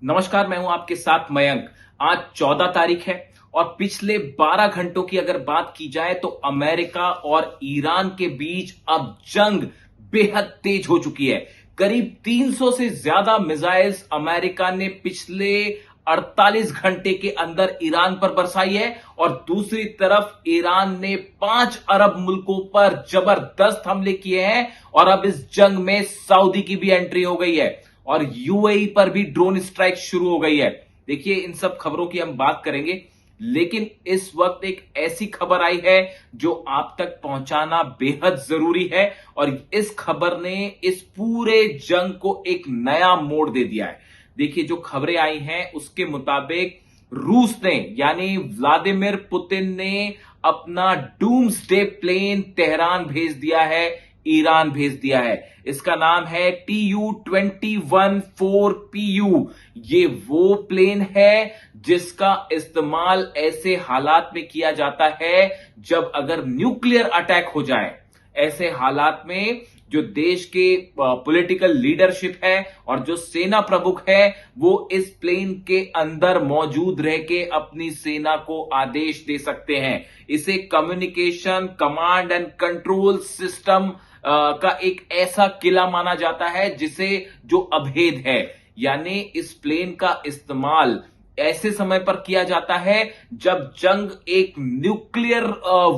नमस्कार, मैं हूं आपके साथ मयंक। आज 14 तारीख है और पिछले 12 घंटों की अगर बात की जाए तो अमेरिका और ईरान के बीच अब जंग बेहद तेज हो चुकी है। करीब 300 से ज्यादा मिसाइल्स अमेरिका ने पिछले 48 घंटे के अंदर ईरान पर बरसाई है और दूसरी तरफ ईरान ने 5 अरब मुल्कों पर जबरदस्त हमले किए हैं और अब इस जंग में सऊदी की भी एंट्री हो गई है और यूएई पर भी ड्रोन स्ट्राइक शुरू हो गई है। देखिए, इन सब खबरों की हम बात करेंगे, लेकिन इस वक्त एक ऐसी खबर आई है जो आप तक पहुंचाना बेहद जरूरी है और इस खबर ने इस पूरे जंग को एक नया मोड़ दे दिया है। देखिए, जो खबरें आई हैं उसके मुताबिक रूस ने यानी व्लादिमीर पुतिन ने अपना डूम्सडे प्लेन तेहरान भेज दिया है, ईरान भेज दिया है। इसका नाम है TU-21-4PU। ये वो प्लेन है जिसका इस्तेमाल ऐसे हालात में किया जाता है जब अगर न्यूक्लियर अटैक हो जाए। ऐसे हालात में जो देश के पॉलिटिकल लीडरशिप है और जो सेना प्रमुख है वो इस प्लेन के अंदर मौजूद रह के अपनी सेना को आदेश दे सकते हैं। इसे communication command and control system का एक ऐसा किला माना जाता है जिसे जो अभेद है, यानी इस प्लेन का इस्तेमाल ऐसे समय पर किया जाता है जब जंग एक न्यूक्लियर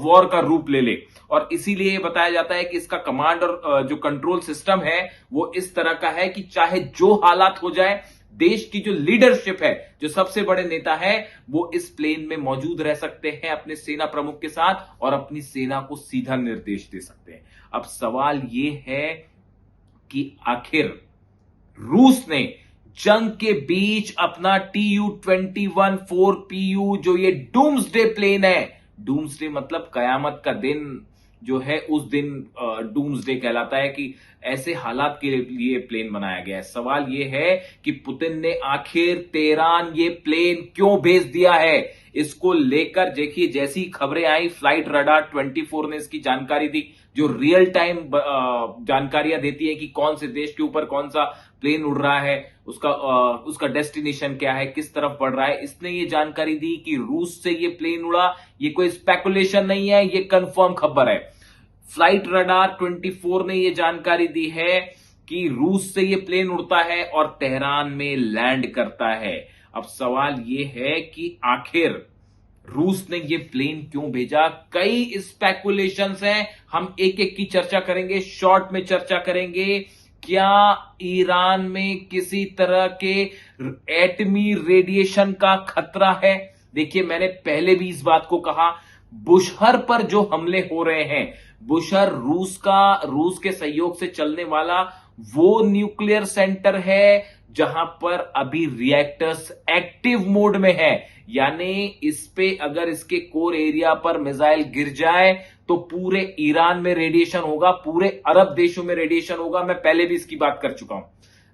वॉर का रूप ले ले। और इसीलिए बताया जाता है कि इसका कमांड और जो कंट्रोल सिस्टम है वो इस तरह का है कि चाहे जो हालात हो जाए, देश की जो लीडरशिप है, जो सबसे बड़े नेता है, वो इस प्लेन में मौजूद रह सकते हैं अपने सेना प्रमुख के साथ और अपनी सेना को सीधा निर्देश दे सकते हैं। अब सवाल ये है कि आखिर रूस ने जंग के बीच अपना TU-21-4PU जो ये डूम्सडे प्लेन है, डूम्सडे मतलब कयामत का दिन जो है, उस दिन डूम्सडे कहलाता है कि ऐसे हालात के लिए प्लेन बनाया गया है। सवाल ये है कि पुतिन ने आखिर तेहरान ये प्लेन क्यों भेज दिया है। इसको लेकर देखिए, जैसी खबरें आई, फ्लाइट रडार 24 ने इसकी जानकारी दी, जो रियल टाइम जानकारियां देती है कि कौन से देश के ऊपर कौन सा प्लेन उड़ रहा है, उसका डेस्टिनेशन क्या है, किस तरफ बढ़ रहा है। इसने ये जानकारी दी कि रूस से ये प्लेन उड़ा। ये कोई स्पेकुलेशन नहीं है, ये कंफर्म खबर है। फ्लाइट रडार 24 ने ये जानकारी दी है कि रूस से ये प्लेन उड़ता है और तेहरान में लैंड करता है। अब सवाल ये है कि आखिर रूस ने ये प्लेन क्यों भेजा। कई स्पेकुलेशंस हैं, हम एक एक की चर्चा करेंगे, शॉर्ट में चर्चा करेंगे। क्या ईरान में किसी तरह के एटमी रेडिएशन का खतरा है? देखिए, मैंने पहले भी इस बात को कहा, बुशहर पर जो हमले हो रहे हैं, बुशहर रूस के सहयोग से चलने वाला वो न्यूक्लियर सेंटर है जहां पर अभी रिएक्टर्स एक्टिव मोड में है, यानी इस पे अगर इसके कोर एरिया पर मिसाइल गिर जाए तो पूरे ईरान में रेडिएशन होगा, पूरे अरब देशों में रेडिएशन होगा। मैं पहले भी इसकी बात कर चुका हूं।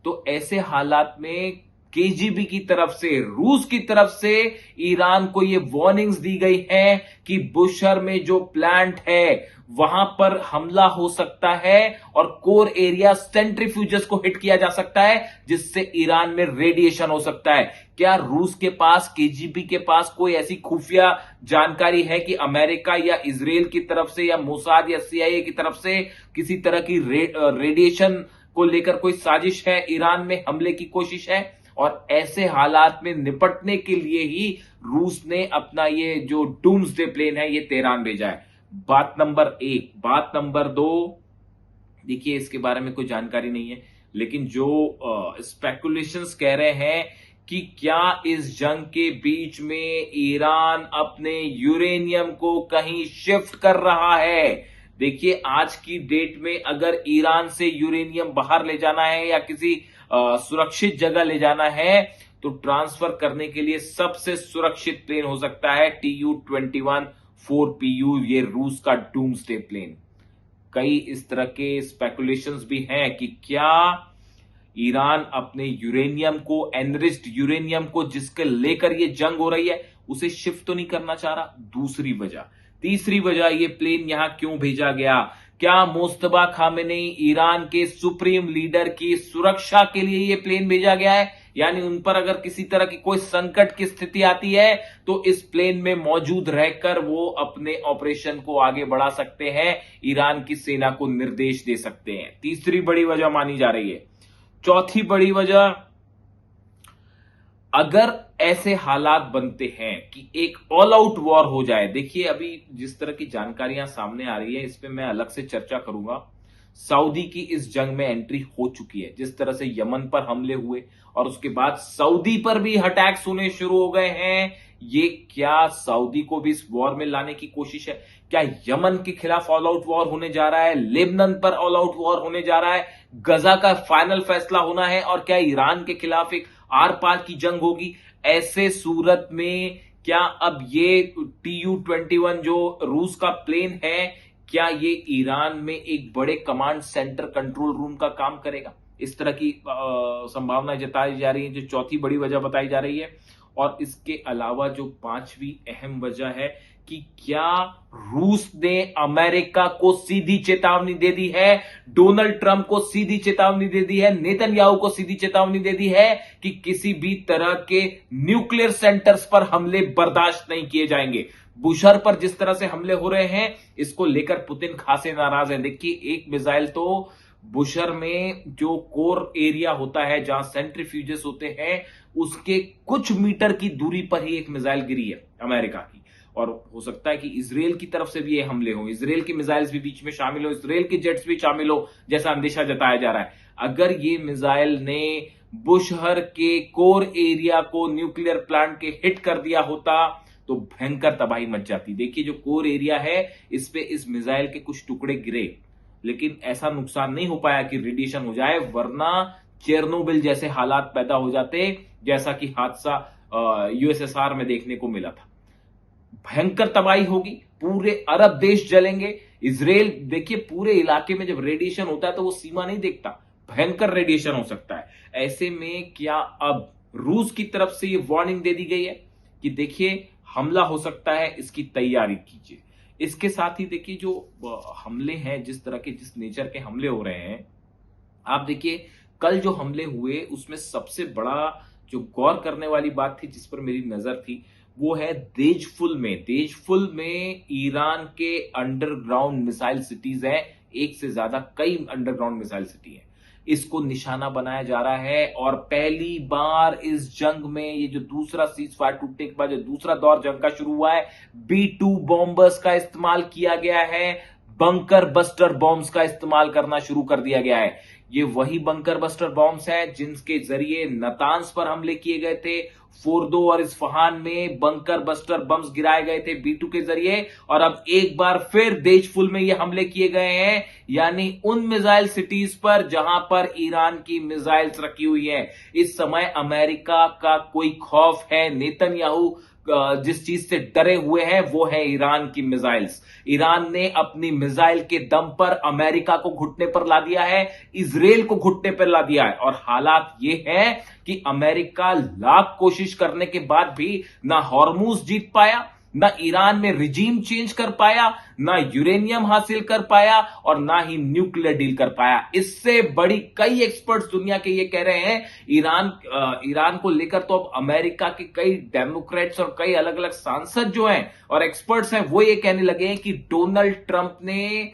तो ऐसे हालात में केजीबी की तरफ से, रूस की तरफ से ईरान को ये वार्निंग्स दी गई है कि बुशहर में जो प्लांट है वहां पर हमला हो सकता है और कोर एरिया सेंट्रीफ्यूजेस को हिट किया जा सकता है, जिससे ईरान में रेडिएशन हो सकता है। क्या रूस के पास, केजीबी के पास कोई ऐसी खुफिया जानकारी है कि अमेरिका या इजराइल की तरफ से या मोसाद या सीआईए की तरफ से किसी तरह की रेडिएशन को लेकर कोई साजिश है, ईरान में हमले की कोशिश है? और ऐसे हालात में निपटने के लिए ही रूस ने अपना ये जो डूम्सडे प्लेन है ये तेहरान भेजा है। बात नंबर एक। बात नंबर दो, देखिए, इसके बारे में कोई जानकारी नहीं है, लेकिन जो स्पेकुलेशंस कह रहे हैं कि क्या इस जंग के बीच में ईरान अपने यूरेनियम को कहीं शिफ्ट कर रहा है। देखिए, आज की डेट में अगर ईरान से यूरेनियम बाहर ले जाना है या किसी सुरक्षित जगह ले जाना है तो ट्रांसफर करने के लिए सबसे सुरक्षित प्लेन हो सकता है TU-21-4PU, ये रूस का डूम्सडे प्लेन। कई इस तरह के स्पेकुलेशंस भी हैं कि क्या ईरान अपने यूरेनियम को, एनरिच्ड यूरेनियम को जिसके लेकर ये जंग हो रही है, उसे शिफ्ट तो नहीं करना चाह रहा। दूसरी वजह, तीसरी वजह, ये प्लेन यहां क्यों भेजा गया? क्या मुस्तफा खामेनी ईरान के सुप्रीम लीडर की सुरक्षा के लिए ये प्लेन भेजा गया है यानी उन पर अगर किसी तरह की कोई संकट की स्थिति आती है तो इस प्लेन में मौजूद रहकर वो अपने ऑपरेशन को आगे बढ़ा सकते हैं, ईरान की सेना को निर्देश दे सकते हैं। तीसरी बड़ी वजह मानी जा रही है। चौथी बड़ी वजह, अगर ऐसे हालात बनते हैं कि एक ऑल आउट वॉर हो जाए, देखिए अभी जिस तरह की जानकारियां सामने आ रही है इस पे मैं अलग से चर्चा करूंगा। सऊदी की इस जंग में एंट्री हो चुकी है। जिस तरह से यमन पर हमले हुए और उसके बाद सऊदी पर भी अटैक्स होने शुरू हो गए हैं, ये क्या सऊदी को भी इस वॉर में लाने की कोशिश है? क्या यमन के खिलाफ ऑल आउट वॉर होने जा रहा है? लेबनान पर ऑल आउट वॉर होने जा रहा है? गजा का फाइनल फैसला होना है? और क्या ईरान के खिलाफ एक आर पार की जंग होगी? ऐसे सूरत में क्या अब ये TU-21 जो रूस का प्लेन है, क्या ये ईरान में एक बड़े कमांड सेंटर कंट्रोल रूम का काम करेगा? इस तरह की संभावना जताई जा रही है, जो चौथी बड़ी वजह बताई जा रही है। और इसके अलावा जो पांचवी अहम वजह है कि क्या रूस ने अमेरिका को सीधी चेतावनी दे दी है, डोनाल्ड ट्रंप को सीधी चेतावनी दे दी है, नेतन्याहू को सीधी चेतावनी दे दी है कि किसी भी तरह के न्यूक्लियर सेंटर्स पर हमले बर्दाश्त नहीं किए जाएंगे। बुशहर पर जिस तरह से हमले हो रहे हैं, इसको लेकर पुतिन खासे नाराज है। देखिए, एक मिसाइल तो बुशहर में जो कोर एरिया होता है जहां सेंट्रीफ्यूजेस होते हैं, उसके कुछ मीटर की दूरी पर ही एक मिसाइल गिरी है अमेरिका की। और हो सकता है कि इजराइल की तरफ से भी ये हमले हो, इजराइल की मिसाइल्स भी बीच में शामिल हो, इजराइल के जेट्स भी शामिल हो, जैसा अंदेशा जताया जा रहा है। अगर ये मिसाइल ने बुशहर के कोर एरिया को, न्यूक्लियर प्लांट के हिट कर दिया होता तो भयंकर तबाही मच जाती। देखिए, जो कोर एरिया है इस पे इस मिसाइल के कुछ टुकड़े गिरे, लेकिन ऐसा नुकसान नहीं हो पाया कि रेडिएशन हो जाए, वरना चेरनोबिल जैसे हालात पैदा हो जाते, जैसा कि हादसा USSR में देखने को मिला था। भयंकर तबाही होगी, पूरे अरब देश जलेंगे। इजराइल, देखिए, पूरे इलाके में जब रेडिएशन होता है तो वो सीमा नहीं देखता, भयंकर रेडिएशन हो सकता है। ऐसे में क्या अब रूस की तरफ से ये वार्निंग दे दी गई है कि देखिए हमला हो सकता है, इसकी तैयारी कीजिए। इसके साथ ही देखिए, जो हमले हैं, जिस तरह के, जिस नेचर के हमले हो रहे हैं, आप देखिए कल जो हमले हुए उसमें सबसे बड़ा जो गौर करने वाली बात थी, जिस पर मेरी नजर थी, वो है देजफुल में। देजफुल में ईरान के अंडरग्राउंड मिसाइल सिटीज हैं, एक से ज्यादा कई अंडरग्राउंड मिसाइल सिटी है, इसको निशाना बनाया जा रहा है। और पहली बार इस जंग में, ये जो दूसरा सीज फायर टूटने के बाद जो दूसरा दौर जंग का शुरू हुआ है, B-2 बॉम्बर्स का इस्तेमाल किया गया है, बंकर बस्टर बॉम्ब्स का इस्तेमाल करना शुरू कर दिया गया है। ये वही बंकर बस्टर बॉम्ब्स हैं जिनके जरिए नतांस पर हमले किए गए थे, फोर्दो और इस्फहान में बंकर बस्टर बम्स गिराए गए थे B-2 के जरिए। और अब एक बार फिर देजफुल में ये हमले किए गए हैं, यानी उन मिसाइल सिटीज पर जहां पर ईरान की मिसाइल्स रखी हुई है। इस समय अमेरिका का कोई खौफ है? नेतन्याहू जिस चीज से डरे हुए हैं वो है ईरान की मिसाइल्स। ईरान ने अपनी मिसाइल के दम पर अमेरिका को घुटने पर ला दिया है, इजराइल को घुटने पर ला दिया है। और हालात ये है कि अमेरिका लाख कोशिश करने के बाद भी ना हॉर्मुज जीत पाया, ना ईरान में रिजीम चेंज कर पाया, ना यूरेनियम हासिल कर पाया, और ना ही न्यूक्लियर डील कर पाया। इससे बड़ी कई एक्सपर्ट्स दुनिया के ये कह रहे हैं, ईरान को लेकर तो अब अमेरिका के कई डेमोक्रेट्स और कई अलग अलग सांसद जो हैं और एक्सपर्ट्स हैं, वो ये कहने लगे हैं कि डोनाल्ड ट्रंप ने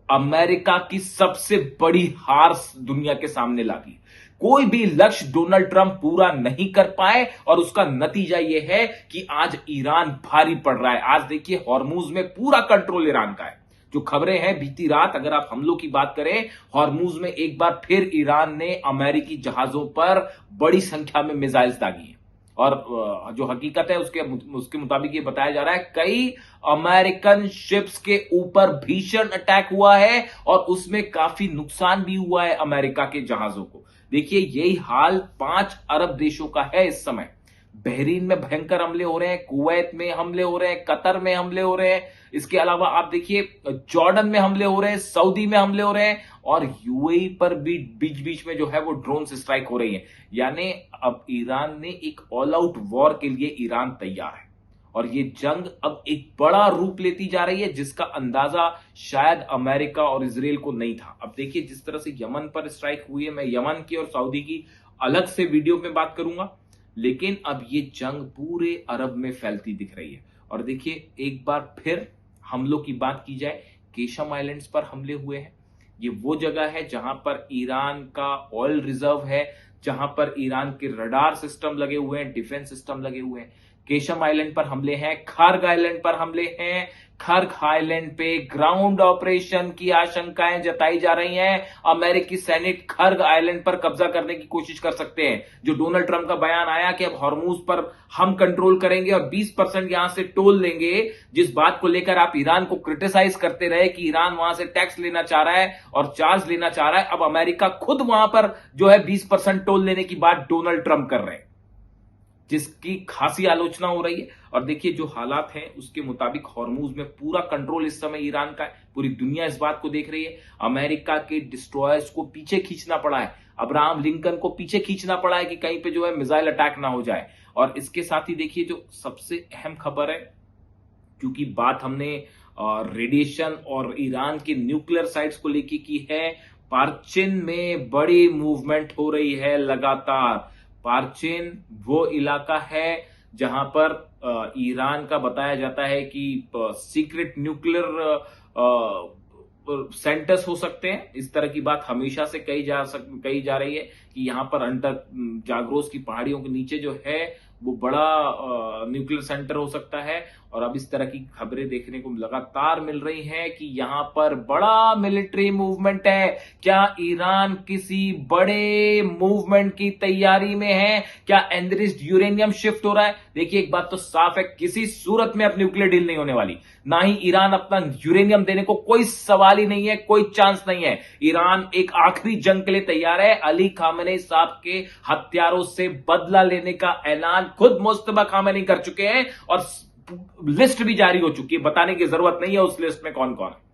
अमेरिका की सबसे बड़ी हार दुनिया के सामने ला दी। कोई भी लक्ष्य डोनाल्ड ट्रंप पूरा नहीं कर पाए और उसका नतीजा यह है कि आज ईरान भारी पड़ रहा है। आज देखिए, हॉर्मुज में पूरा कंट्रोल ईरान का है। जो खबरें हैं बीती रात, अगर आप हमलों की बात करें, हॉर्मुज में एक बार फिर ईरान ने अमेरिकी जहाजों पर बड़ी संख्या में मिसाइल्स दागी हैं। और जो हकीकत है उसके मुताबिक ये बताया जा रहा है, कई अमेरिकन शिप्स के ऊपर भीषण अटैक हुआ है और उसमें काफी नुकसान भी हुआ है अमेरिका के जहाजों को। देखिए, यही हाल 5 अरब देशों का है इस समय। बहरीन में भयंकर हमले हो रहे हैं, कुवैत में हमले हो रहे हैं, कतर में हमले हो रहे हैं, इसके अलावा आप देखिए जॉर्डन में हमले हो रहे हैं, सऊदी में हमले हो रहे हैं, और UAE पर भी बीच बीच में जो है वो ड्रोन से स्ट्राइक हो रही है। यानी अब ईरान ने एक ऑल आउट वॉर के लिए ईरान तैयार है, और ये जंग अब एक बड़ा रूप लेती जा रही है, जिसका अंदाजा शायद अमेरिका और इजराइल को नहीं था। अब देखिए, जिस तरह से यमन पर स्ट्राइक हुई है, मैं यमन की और सऊदी की अलग से वीडियो में बात करूंगा। लेकिन अब ये जंग पूरे अरब में फैलती दिख रही है। और देखिए, एक बार फिर हमलों की बात की जाए, केशम आइलैंड्स पर हमले हुए हैं। ये वो जगह है जहां पर ईरान का ऑयल रिजर्व है, जहां पर ईरान के रडार सिस्टम लगे हुए हैं, डिफेंस सिस्टम लगे हुए हैं। केशम आइलैंड पर हमले हैं, खर्ग आइलैंड पर हमले हैं। खर्ग आइलैंड पे ग्राउंड ऑपरेशन की आशंकाएं जताई जा रही हैं। अमेरिकी सैनिक खर्ग आइलैंड पर कब्जा करने की कोशिश कर सकते हैं। जो डोनाल्ड ट्रंप का बयान आया कि अब हॉर्मूज पर हम कंट्रोल करेंगे और 20% यहां से टोल लेंगे, जिस बात को लेकर आप ईरान को क्रिटिसाइज करते रहे कि ईरान वहां से टैक्स लेना चाह रहा है और चार्ज लेना चाह रहा है, अब अमेरिका खुद वहां पर जो है 20% टोल लेने की बात डोनाल्ड ट्रंप कर रहे हैं, जिसकी खासी आलोचना हो रही है। और देखिए, जो हालात हैं उसके मुताबिक हॉर्मूज में पूरा कंट्रोल इस समय ईरान का है। पूरी दुनिया इस बात को देख रही है। अमेरिका के डिस्ट्रॉयर्स को पीछे खींचना पड़ा है, अब्राहम लिंकन को पीछे खींचना पड़ा है कि कहीं पे जो है मिसाइल अटैक ना हो जाए। और इसके साथ ही देखिए, जो सबसे अहम खबर है, क्योंकि बात हमने रेडिएशन और ईरान के न्यूक्लियर साइट्स को लेकर की है, पार्चिन में बड़ी मूवमेंट हो रही है लगातार। पार्चिन वो इलाका है जहां पर ईरान का बताया जाता है कि सीक्रेट न्यूक्लियर सेंटर्स हो सकते हैं। इस तरह की बात हमेशा से कही जा रही है कि यहां पर अंडर जाग्रोस की पहाड़ियों के नीचे जो है वो बड़ा न्यूक्लियर सेंटर हो सकता है। और अब इस तरह की खबरें देखने को लगातार मिल रही हैं कि यहां पर बड़ा मिलिट्री मूवमेंट है। क्या ईरान किसी बड़े मूवमेंट की तैयारी में है? क्या एनरिच्ड यूरेनियम शिफ्ट हो रहा है? देखिए, एक बात तो साफ है, किसी सूरत में अब न्यूक्लियर डील नहीं होने वाली। ना ही ईरान अपना यूरेनियम देने को, कोई सवाल ही नहीं है, कोई चांस नहीं है। ईरान एक आखिरी जंग के लिए तैयार है। अली खामेनी साहब के हत्यारों से बदला लेने का ऐलान खुद मुस्तफा खामेनी कर चुके हैं और लिस्ट भी जारी हो चुकी है। बताने की जरूरत नहीं है उस लिस्ट में कौन कौन है।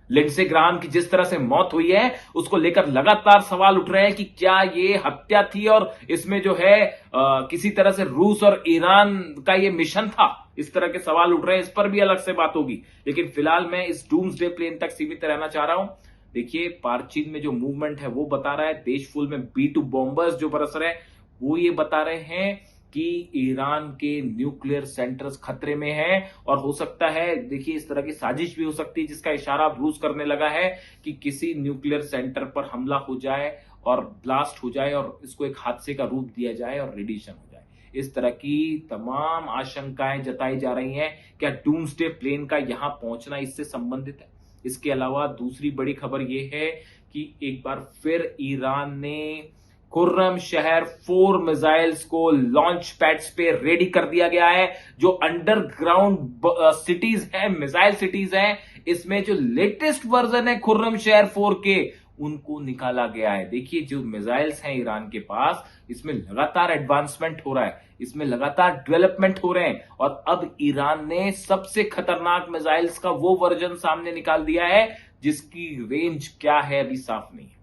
लिंडसे ग्राहम की जिस तरह से मौत हुई है, उसको लेकर लगातार सवाल उठ रहे हैं कि क्या ये हत्या थी और इसमें जो है किसी तरह से रूस और ईरान का ये मिशन था। इस तरह के सवाल उठ रहे हैं, इस पर भी अलग से बात होगी। लेकिन फिलहाल मैं इस डूम्सडे प्लेन तक सीमित रहना चाह रहा हूं। देखिए, पार्चिन में जो मूवमेंट है वो बता रहा है, देश फुल में B2 बॉम्बर्स जो बरस रहे हैं वो ये बता रहे हैं कि ईरान के न्यूक्लियर सेंटर्स खतरे में हैं। और हो सकता है, देखिए, इस तरह की साजिश भी हो सकती है जिसका इशारा रूस करने लगा है कि किसी न्यूक्लियर सेंटर पर हमला हो जाए और ब्लास्ट हो जाए और इसको एक हादसे का रूप दिया जाए और रेडिएशन हो जाए। इस तरह की तमाम आशंकाएं जताई जा रही हैं। क्या डूम्सडे प्लेन का यहां पहुंचना इससे संबंधित है? इसके अलावा दूसरी बड़ी खबर यह है कि एक बार फिर ईरान ने खुर्रम शहर 4 मिसाइल्स को लॉन्च पैड्स पे रेडी कर दिया गया है। जो अंडरग्राउंड सिटीज हैं, मिसाइल सिटीज हैं, इसमें जो लेटेस्ट वर्जन है खुर्रम शहर 4 के, उनको निकाला गया है। देखिए, जो मिसाइल्स हैं ईरान के पास, इसमें लगातार एडवांसमेंट हो रहा है, इसमें लगातार डेवलपमेंट हो रहे हैं। और अब ईरान ने सबसे खतरनाक मिसाइल्स का वो वर्जन सामने निकाल दिया है जिसकी रेंज क्या है अभी साफ नहीं है।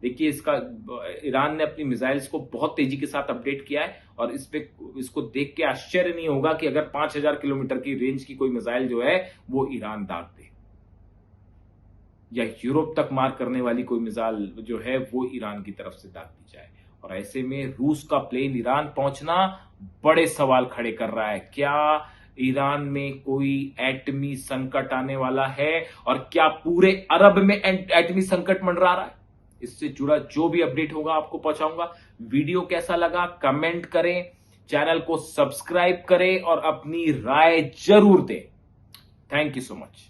देखिए, ईरान ने अपनी मिसाइल्स को बहुत तेजी के साथ अपडेट किया है और इसको देख के आश्चर्य नहीं होगा कि अगर 5000 किलोमीटर की रेंज की कोई मिसाइल जो है वो ईरान दाग दे, या यूरोप तक मार करने वाली कोई मिसाइल जो है वो ईरान की तरफ से दाग दी जाए। और ऐसे में रूस का प्लेन ईरान पहुंचना बड़े सवाल खड़े कर रहा है। क्या ईरान में कोई एटमी संकट आने वाला है और क्या पूरे अरब में एटमी संकट मंडरा रहा है? इससे जुड़ा जो भी अपडेट होगा आपको पहुंचाऊंगा। वीडियो कैसा लगा कमेंट करें, चैनल को सब्सक्राइब करें और अपनी राय जरूर दें। Thank you so much.